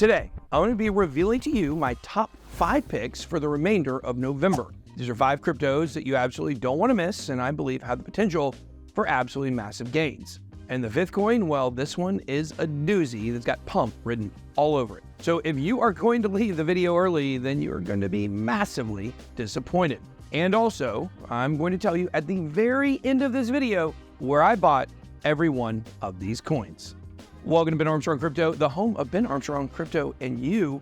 Today, I'm going to be revealing to you my top 5 picks for the remainder of November. These are 5 cryptos that you absolutely don't want to miss, and I believe have the potential for absolutely massive gains. And the 5th coin, well, this one is a doozy that's got pump written all over it. So if you are going to leave the video early, then you are going to be massively disappointed. And also, I'm going to tell you at the very end of this video where I bought every one of these coins. Welcome to Ben Armstrong Crypto, the home of Ben Armstrong Crypto and you.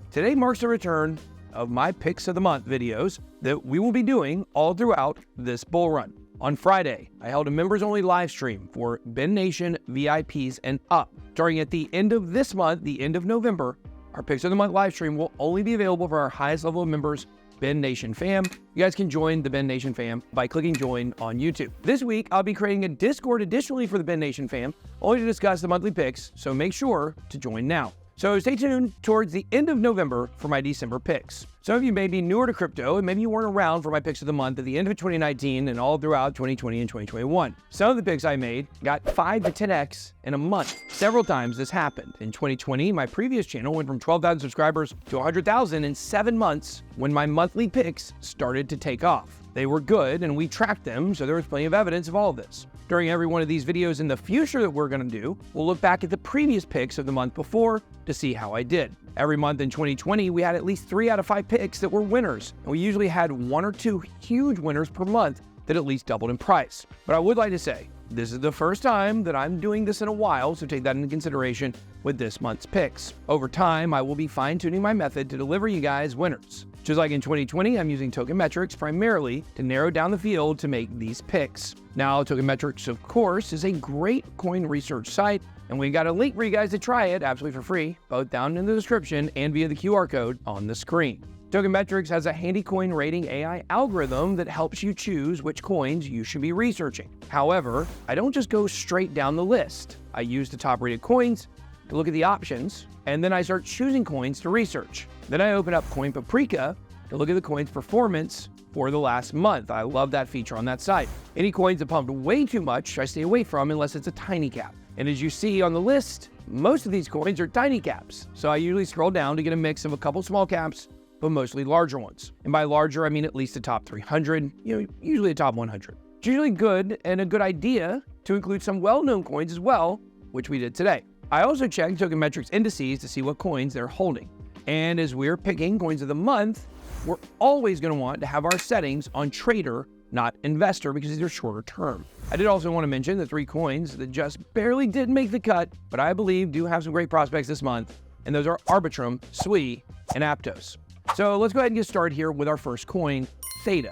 Today marks the return of my picks of the month videos that we will be doing all throughout this bull run. On Friday, I held a members-only live stream for Ben Nation VIPs and up. Starting at the end of this month, the end of November, our picks of the month live stream will only be available for our highest level of members, Ben Nation fam. You guys can join the Ben Nation fam by clicking join on YouTube. This week, I'll be creating a Discord additionally for the Ben Nation fam, only to discuss the monthly picks, so make sure to join now. So stay tuned towards the end of November for my December picks. Some of you may be newer to crypto and maybe you weren't around for my picks of the month at the end of 2019 and all throughout 2020 and 2021. Some of the picks I made got 5 to 10x in a month. Several times this happened. In 2020, my previous channel went from 12,000 subscribers to 100,000 in 7 months when my monthly picks started to take off. They were good and we tracked them, so there was plenty of evidence of all of this. During every one of these videos in the future that we're going to do, we'll look back at the previous picks of the month before to see how I did. Every month in 2020, we had at least 3 out of 5 picks that were winners, and we usually had 1 or 2 huge winners per month that at least doubled in price. But I would like to say, this is the first time that I'm doing this in a while, so take that into consideration with this month's picks. Over time, I will be fine-tuning my method to deliver you guys winners. Just like in 2020, I'm using token metrics primarily to narrow down the field to make these picks. Now, token metrics, of course, is a great coin research site, and we got a link for you guys to try it absolutely for free, both down in the description and via the QR code on the screen. Token metrics has a handy coin rating AI algorithm that helps you choose which coins you should be researching. However, I don't just go straight down the list. I use the top rated coins to look at the options, and then I start choosing coins to research. Then I open up Coin Paprika to look at the coin's performance for the last month. I love that feature on that site. Any coins that pumped way too much, I stay away from unless it's a tiny cap. And as you see on the list, most of these coins are tiny caps. So I usually scroll down to get a mix of a couple small caps, but mostly larger ones. And by larger, I mean at least the top 300, usually the top 100. It's usually good and a good idea to include some well-known coins as well, which we did today. I also checked token metrics indices to see what coins they're holding. And as we're picking coins of the month, we're always going to want to have our settings on trader, not investor, because these are shorter term. I did also want to mention the 3 coins that just barely didn't make the cut, but I believe do have some great prospects this month, and those are Arbitrum, SWI, and Aptos. So let's go ahead and get started here with our first coin, Theta.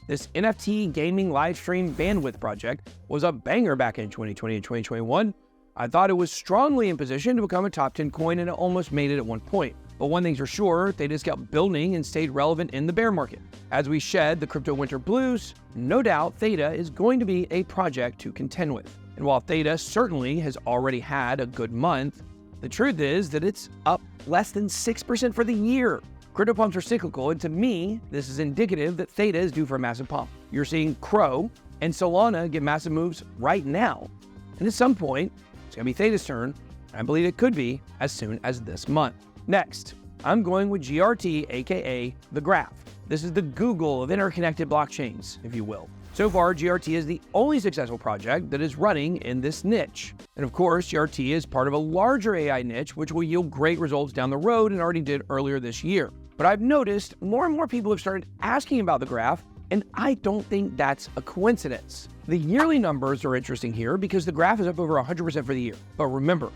This NFT gaming live stream bandwidth project was a banger back in 2020 and 2021. I thought it was strongly in position to become a top 10 coin, and it almost made it at one point. But one thing's for sure, they just kept building and stayed relevant in the bear market. As we shed the crypto winter blues, no doubt Theta is going to be a project to contend with. And while Theta certainly has already had a good month, the truth is that it's up less than 6% for the year. Crypto pumps are cyclical, and to me, this is indicative that Theta is due for a massive pump. You're seeing Crow and Solana get massive moves right now. And at some point, it's going to be Theta's turn, and I believe it could be as soon as this month. Next, I'm going with GRT, aka the Graph. This is the Google of interconnected blockchains, if you will. So far, GRT is the only successful project that is running in this niche. And of course, GRT is part of a larger AI niche, which will yield great results down the road and already did earlier this year. But I've noticed more and more people have started asking about the Graph, and I don't think that's a coincidence. The yearly numbers are interesting here because the Graph is up over 100% for the year. But remember,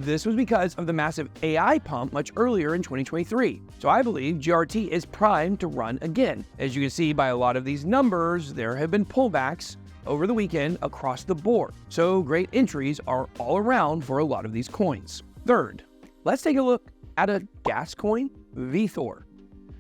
this was because of the massive AI pump much earlier in 2023. So I believe GRT is primed to run again. As you can see by a lot of these numbers, there have been pullbacks over the weekend across the board. So great entries are all around for a lot of these coins. Third, let's take a look at a gas coin, VThor.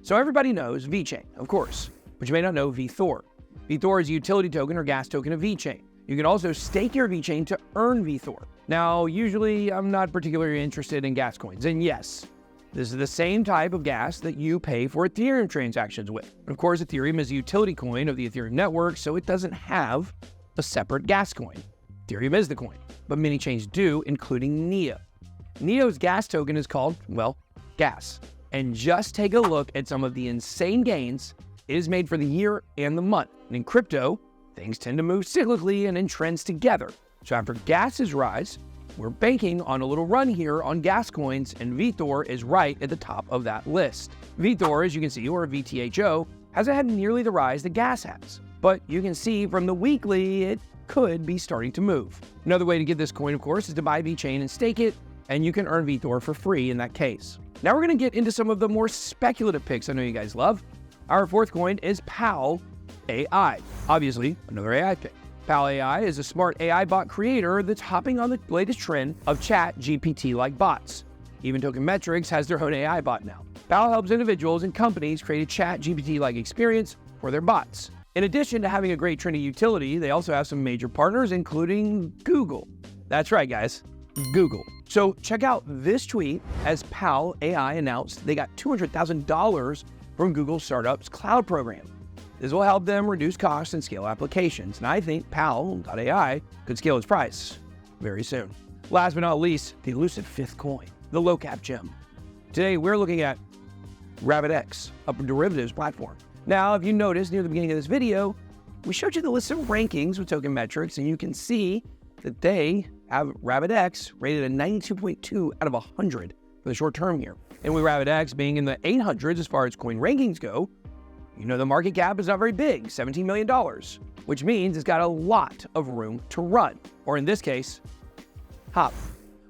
So everybody knows VeChain, of course, but you may not know VThor. VThor is a utility token or gas token of VeChain. You can also stake your VeChain to earn VThor. Now, usually I'm not particularly interested in gas coins, and yes, this is the same type of gas that you pay for Ethereum transactions with. Of course, Ethereum is a utility coin of the Ethereum network, so it doesn't have a separate gas coin. Ethereum is the coin, but many chains do, including NEO. NEO's gas token is called, well, gas. And just take a look at some of the insane gains it has made for the year and the month. And in crypto, things tend to move cyclically and in trends together. So after gas's rise, we're banking on a little run here on gas coins, and VTHOR is right at the top of that list. VTHOR, as you can see, or VTHO, hasn't had nearly the rise that gas has. But you can see from the weekly, it could be starting to move. Another way to get this coin, of course, is to buy VeChain and stake it, and you can earn VTHOR for free in that case. Now we're going to get into some of the more speculative picks I know you guys love. Our fourth coin is PAL AI. Obviously, another AI pick. PAL AI is a smart AI bot creator that's hopping on the latest trend of chat GPT-like bots. Even Token Metrics has their own AI bot now. PAL helps individuals and companies create a chat GPT-like experience for their bots. In addition to having a great trendy utility, they also have some major partners, including Google. That's right, guys, Google. So check out this tweet as PAL AI announced they got $200,000 from Google Startups Cloud Program. This will help them reduce costs and scale applications, and I think PAL.ai could scale its price very soon. Last but not least, the elusive fifth coin, the low-cap gem. Today, we're looking at Rabidex, a derivatives platform. Now, if you noticed near the beginning of this video, we showed you the list of rankings with Token Metrics, and you can see that they have Rabidex rated a 92.2 out of 100 for the short term here. And with Rabidex being in the 800s as far as coin rankings go, you know the market cap is not very big, $17 million, which means it's got a lot of room to run, or in this case, hop.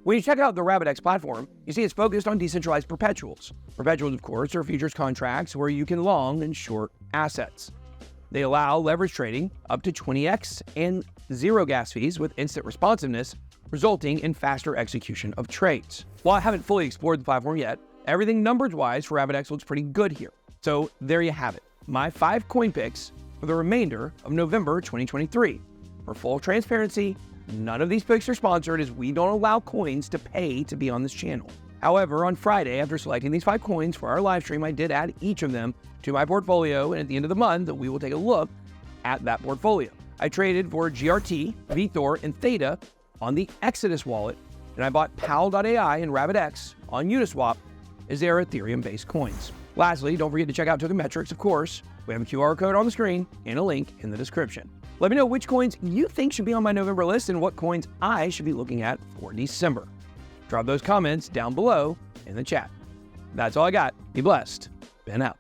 When you check out the RabbitX platform, you see it's focused on decentralized perpetuals. Perpetuals, of course, are futures contracts where you can long and short assets. They allow leverage trading up to 20x and zero gas fees with instant responsiveness, resulting in faster execution of trades. While I haven't fully explored the platform yet, everything numbers-wise for RabbitX looks pretty good here. So there you have it, my 5 coin picks for the remainder of November 2023. For full transparency, none of these picks are sponsored as we don't allow coins to pay to be on this channel. However, on Friday, after selecting these 5 coins for our live stream, I did add each of them to my portfolio, and at the end of the month, we will take a look at that portfolio. I traded for GRT, VTHOR, and Theta on the Exodus wallet, and I bought PAL.ai and RabbitX on Uniswap as they are Ethereum-based coins. Lastly, don't forget to check out Token Metrics, of course. We have a QR code on the screen and a link in the description. Let me know which coins you think should be on my November list and what coins I should be looking at for December. Drop those comments down below in the chat. That's all I got. Be blessed. Ben out.